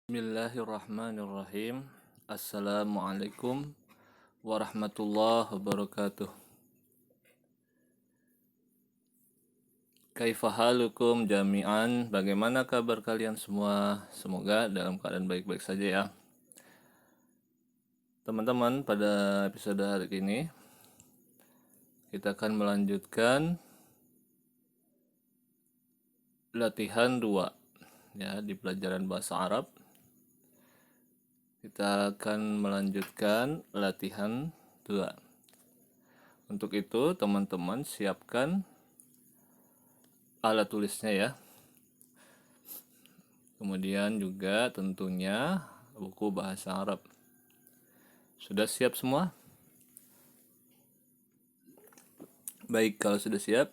Bismillahirrahmanirrahim. Assalamualaikum warahmatullahi wabarakatuh. Kaifa halukum jami'an? Bagaimana kabar kalian semua? Semoga dalam keadaan baik-baik saja ya. Teman-teman, pada episode hari ini kita akan melanjutkan latihan 2 ya di pelajaran bahasa Arab. Kita akan melanjutkan latihan 2. Untuk itu, teman-teman siapkan alat tulisnya ya. Kemudian juga tentunya buku bahasa Arab. Sudah siap semua? Baik, kalau sudah siap,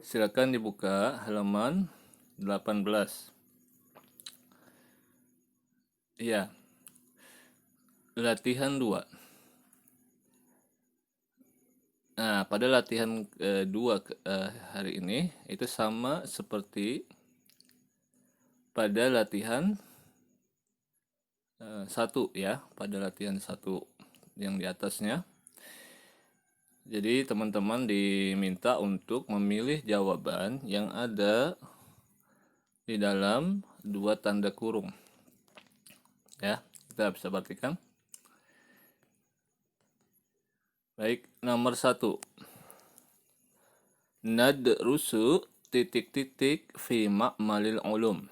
silakan dibuka halaman 18. Iya. Latihan 2. Nah, pada latihan 2 hari ini itu sama seperti pada latihan 1 ya, pada latihan 1 yang di atasnya. Jadi teman-teman diminta untuk memilih jawaban yang ada di dalam 2 tanda kurung. Ya, kita bisa perhatikan. Baik, nomor 1. Nadrusu ... fi ma'malil ulum.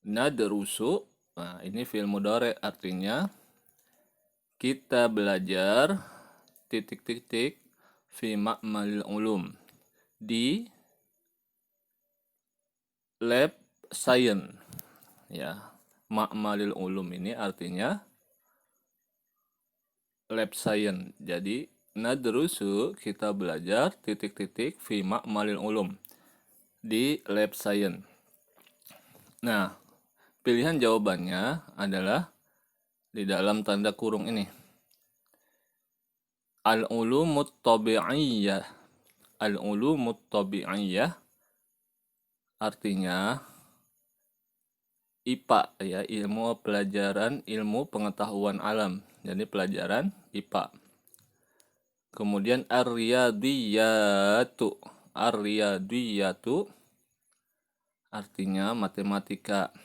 Nadrusu, nah ini fi'il mudhari, artinya kita belajar ... fi ma'malil ulum, di lab science ya. Ma'malil ulum ini artinya lab science. Jadi nadrusu, kita belajar ... fi ma'malil ulum, di lab science. Nah, pilihan jawabannya adalah di dalam tanda kurung ini. Al-ulumut tabi'iyyah. Al-ulumut tabi'iyyah artinya IPA ya, ilmu pelajaran ilmu pengetahuan alam. Jadi pelajaran IPA. Kemudian ar-riyadiyatu. Ar-riyadiyatu artinya matematika.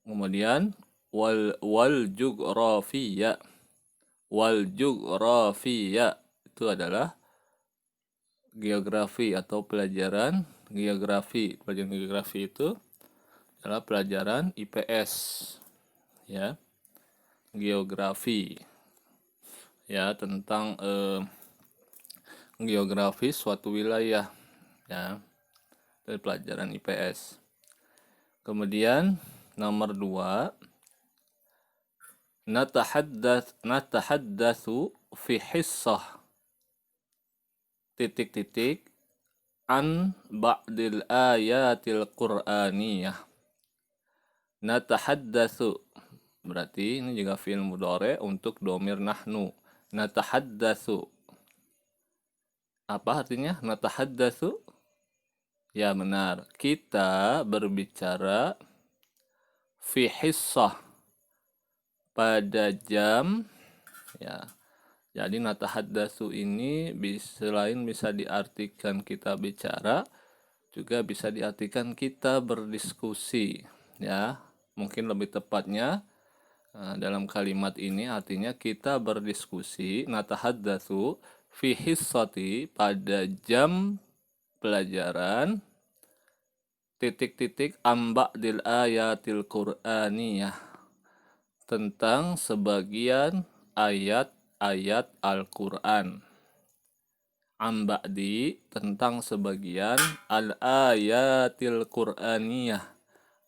Kemudian wal jughrafiya. Wal jughrafiya itu adalah geografi atau pelajaran geografi. Pelajaran geografi itu adalah pelajaran IPS ya. Geografi ya, tentang geografi suatu wilayah ya, dari pelajaran IPS. Kemudian nomor 2, natahaddatsu fi hissah ... an ba'dil ayatil qur'aniyah. Natahaddatsu berarti ini juga fi'il mudhari untuk dhamir nahnu. Natahaddatsu, apa artinya natahaddatsu? Ya benar, kita berbicara fi hissah, pada jam ya. Jadi natahaddatsu ini selain bisa diartikan kita bicara, juga bisa diartikan kita berdiskusi ya. Mungkin lebih tepatnya dalam kalimat ini artinya kita berdiskusi, natahaddatsu fi hissati, pada jam pelajaran amba'dil ayatil qur'aniyah, tentang sebagian ayat-ayat Al-Qur'an. Amba'di, tentang sebagian, al-ayatil qur'aniyah,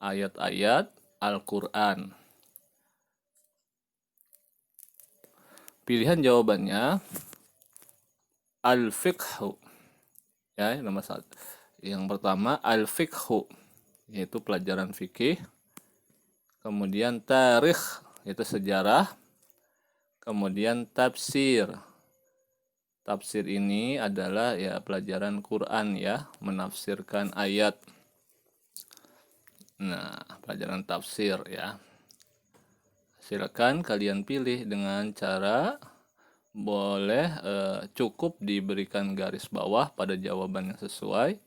ayat-ayat Al-Qur'an. Pilihan jawabannya al-fiqhu ya, nomor 1. Yang pertama al-fiqhu, yaitu pelajaran fikih. Kemudian tarikh, yaitu sejarah. Kemudian tafsir. Tafsir ini adalah ya pelajaran Quran ya, menafsirkan ayat. Nah, pelajaran tafsir ya. Silakan kalian pilih dengan cara boleh cukup diberikan garis bawah pada jawaban yang sesuai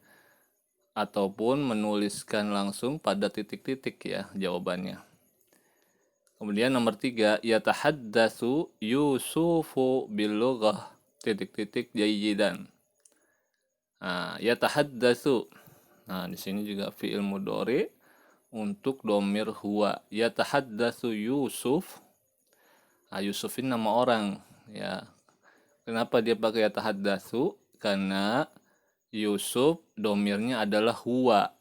ataupun menuliskan langsung pada titik-titik ya jawabannya. Kemudian nomor 3, yatahaddatsu Yusufu bil lughah titik-titik jayyidan. Nah, yatahaddatsu. Nah, di sini juga fi'il mudhari untuk domir huwa. Yatahaddatsu Yusuf. Nah, Yusuf ini nama orang ya. Kenapa dia pakai yatahaddatsu? Karena Yusuf domirnya adalah huwa.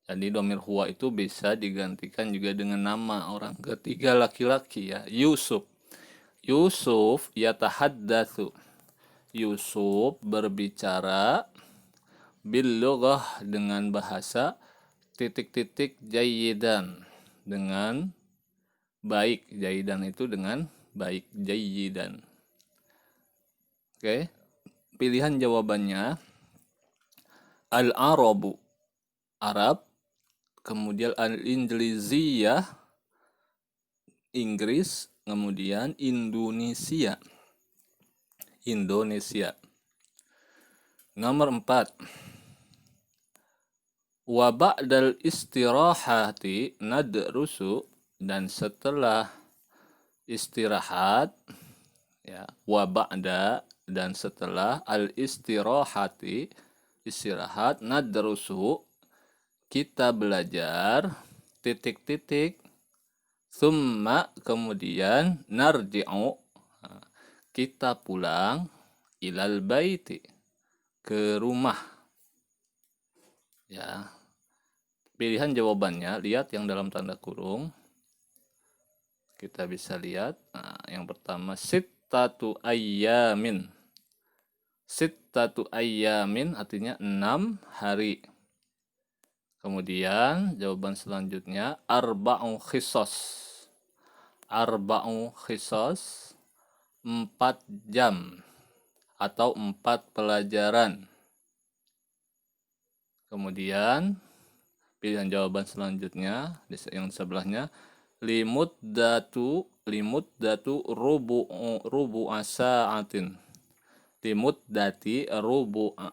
Jadi domir huwa itu bisa digantikan juga dengan nama orang ketiga laki-laki ya. Yusuf. Yusuf yatahaddatsu. Yusuf berbicara bil lughah dengan bahasa titik-titik jayyidan dengan baik. Jayyidan itu dengan baik, jayyidan. Oke. Pilihan jawabannya al-arabu Arab, kemudian al-ingliziyah Inggris, kemudian Indonesia. Nomor 4. Wa ba'dal istirahati nadrusu, dan setelah istirahat ya, wa ba'da dan setelah al istirahati istirahat, nadrusu kita belajar titik-titik, summa kemudian narji'u kita pulang, ilal baiti ke rumah ya. Pilihan jawabannya lihat yang dalam tanda kurung, kita bisa lihat. Nah, yang pertama sittatu ayyamin. Sittatu ayyamin artinya 6 hari. Kemudian jawaban selanjutnya arba'u khisos. Arba'u khisos 4 jam atau 4 pelajaran. Kemudian pilihan jawaban selanjutnya yang sebelahnya limuddatu rubu'a sa'atin. Limuddati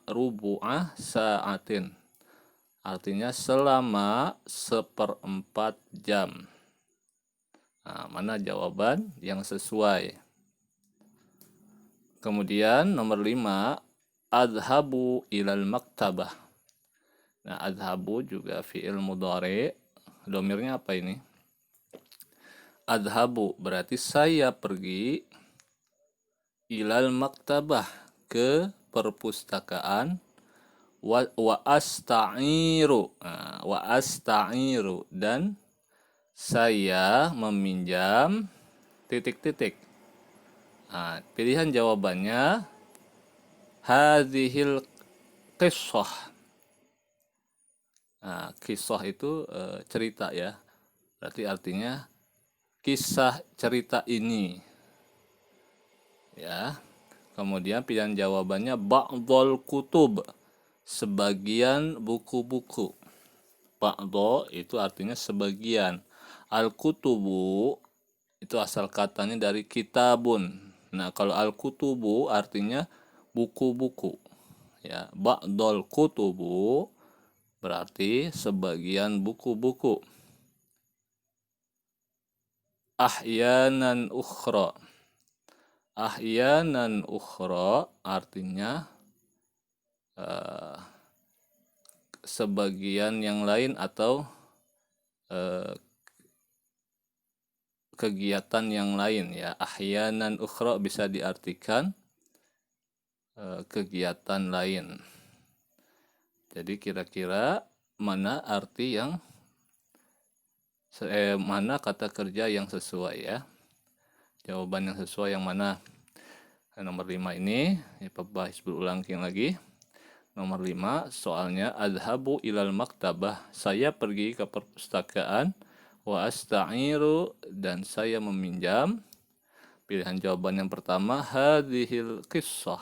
rubu'a sa'atin. Artinya selama 1/4 jam. Nah, mana jawaban yang sesuai? Kemudian nomor 5, adhabu ilal maktabah. Nah, adhabu juga fi'il mudhari. Domirnya apa ini? Adhabu berarti saya pergi, ilal maktabah ke perpustakaan, wa asta'iru. Nah, wa asta'iru dan saya meminjam titik-titik. Nah, pilihan jawabannya hadhil qissah. Nah, kisah itu cerita ya. Berarti artinya kisah cerita ini. Ya. Kemudian pilihan jawabannya ba'dhul kutub. Sebagian buku-buku. Ba'dho itu artinya sebagian. Al-kutubu itu asal katanya dari kitabun. Nah, kalau al-kutubu artinya buku-buku. Ya, ba'dhul kutubu berarti sebagian buku-buku. Ahyanan ukhra. Ahyanan ukhra artinya sebagian yang lain atau kegiatan yang lain ya. Ahyanan ukhra bisa diartikan kegiatan lain. Jadi kira-kira mana arti yang mana kata kerja yang sesuai ya. Jawaban yang sesuai yang mana? Nomor 5 ini ya, bahas berulang lagi. Nomor 5 soalnya adhabu ilal maktabah, saya pergi ke perpustakaan, wa asta'iru dan saya meminjam. Pilihan jawaban yang pertama hadhil qissah,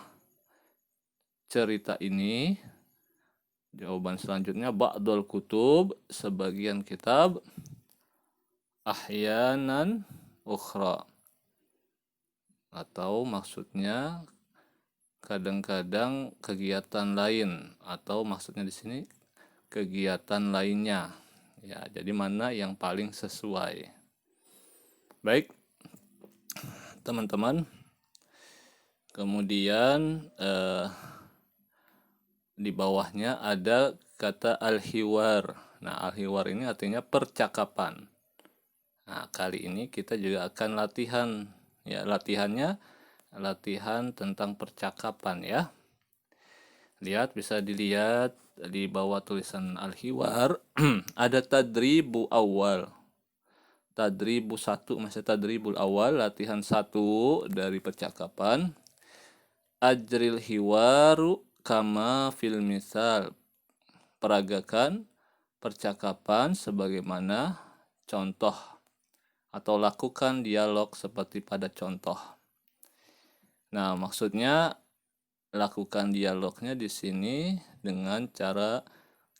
cerita ini, Jawaban selanjutnya ba'dul kutub, sebagian kitab, ahyanan ukhra, atau maksudnya kadang-kadang kegiatan lain, atau maksudnya di sini kegiatan lainnya. Ya, jadi mana yang paling sesuai. Baik, teman-teman. Kemudian di bawahnya ada kata al-hiwar. Nah, al-hiwar ini artinya percakapan. Nah, kali ini kita juga akan latihan. Ya, latihannya latihan tentang percakapan ya. Lihat, bisa dilihat di bawah tulisan al-hiwar ada tadribu awal. Tadribu 1, masih tadribul awal, latihan 1 dari percakapan. Ajril hiwaru kama fil misal. Peragakan percakapan sebagaimana contoh, atau lakukan dialog seperti pada contoh. Nah, maksudnya lakukan dialognya di sini dengan cara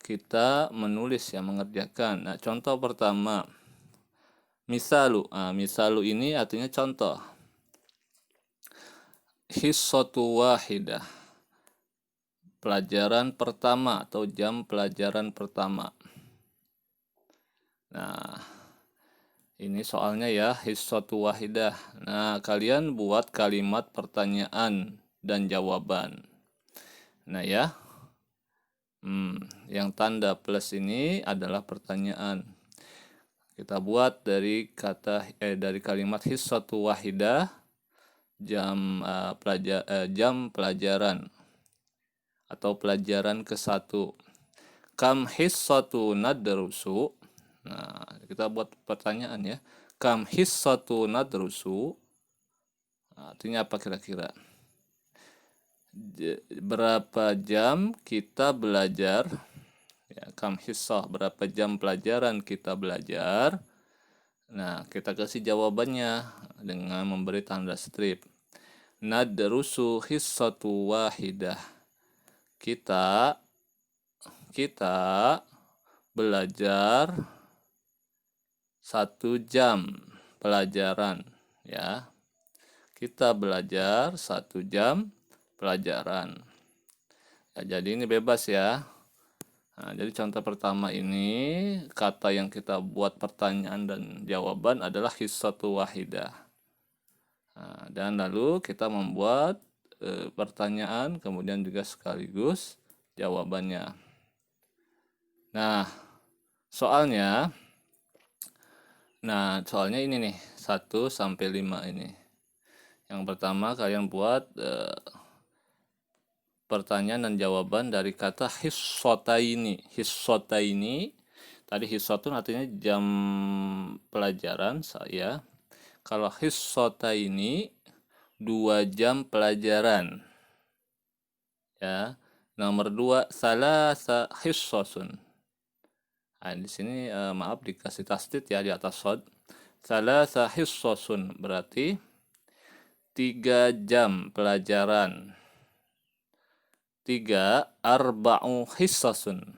kita menulis ya, mengerjakan. Nah, contoh pertama, misalu. Nah, misalu ini artinya contoh. Hissatu wahidah, pelajaran pertama atau jam pelajaran pertama. Nah, ini soalnya ya, hissatu wahidah. Nah, kalian buat kalimat pertanyaan dan jawaban. Nah ya, yang tanda plus ini adalah pertanyaan. Kita buat dari kalimat hissatu wahidah, jam pelajaran atau pelajaran ke-1. Kam hissatu nadrusu. Nah, kita buat pertanyaan ya. Kam hissatu nadrusu. Nah, artinya apa kira-kira? Berapa jam kita belajar? Ya, kam hissah, berapa jam pelajaran kita belajar? Nah, kita kasih jawabannya dengan memberi tanda strip. Nadrusu hissatu wahidah. Kita belajar 1 jam pelajaran ya. Kita belajar 1 jam pelajaran. Ya, jadi ini bebas ya. Nah, jadi contoh pertama ini kata yang kita buat pertanyaan dan jawaban adalah hissatu wahidah. Nah, dan lalu kita membuat pertanyaan kemudian juga sekaligus jawabannya. Nah, soalnya ini nih 1 sampai 5 ini. Yang pertama kalian buat pertanyaan dan jawaban dari kata hissotaini. Hissotaini, tadi hissotun artinya jam pelajaran saya. Kalau hissotaini 2 jam pelajaran. Ya. Nomor 2, salasa hissosun. Nah, di sini maaf dikasih tasdid ya di atas shod. Salasa hissosun berarti 3 jam pelajaran. 3 arba'u hissasun.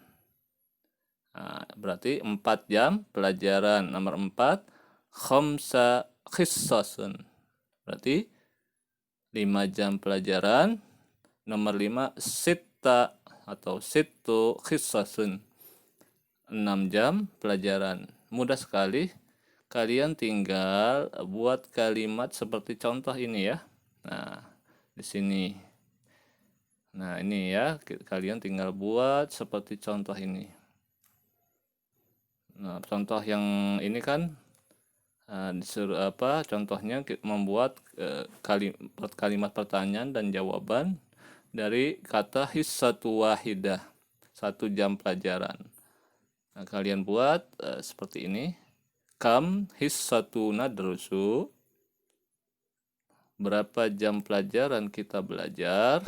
Nah, berarti 4 jam pelajaran. Nomor 4, khamsa hissasun. Berarti 5 jam pelajaran. Nomor 5, sitta atau sittu hissasun. 6 jam pelajaran. Mudah sekali. Kalian tinggal buat kalimat seperti contoh ini ya. Nah, di sini. Nah, ini ya, kalian tinggal buat seperti contoh ini. Nah, contoh yang ini kan disuruh contohnya membuat kalimat pertanyaan dan jawaban dari kata hissatu wahidah, 1 jam pelajaran. Nah, kalian buat seperti ini. Kam hissatu nadrusu, berapa jam pelajaran kita belajar.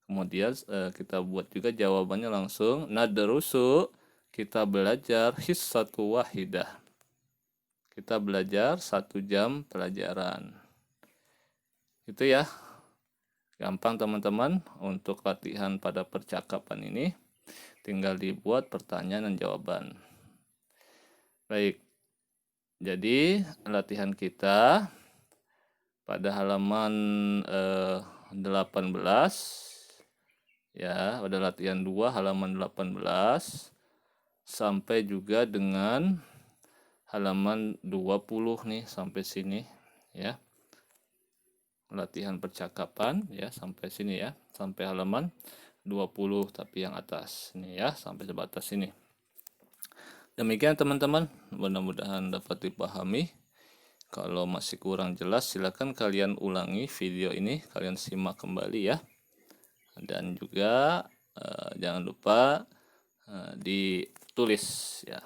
Kemudian kita buat juga jawabannya langsung. Nadrusu, kita belajar hissatu wahidah. Kita belajar 1 jam pelajaran. Itu ya. Gampang teman-teman untuk latihan pada percakapan ini. tinggal dibuat pertanyaan dan jawaban. Baik, jadi latihan kita pada halaman 18 ya, pada latihan 2 halaman 18 sampai juga dengan halaman 20 nih, sampai sini ya. Latihan percakapan ya sampai sini ya, sampai halaman 20 tapi yang atas ini ya, sampai sebatas ini. Demikian teman-teman, mudah-mudahan dapat dipahami. Kalau masih kurang jelas silakan kalian ulangi video ini, kalian simak kembali ya. Dan juga jangan lupa ditulis ya.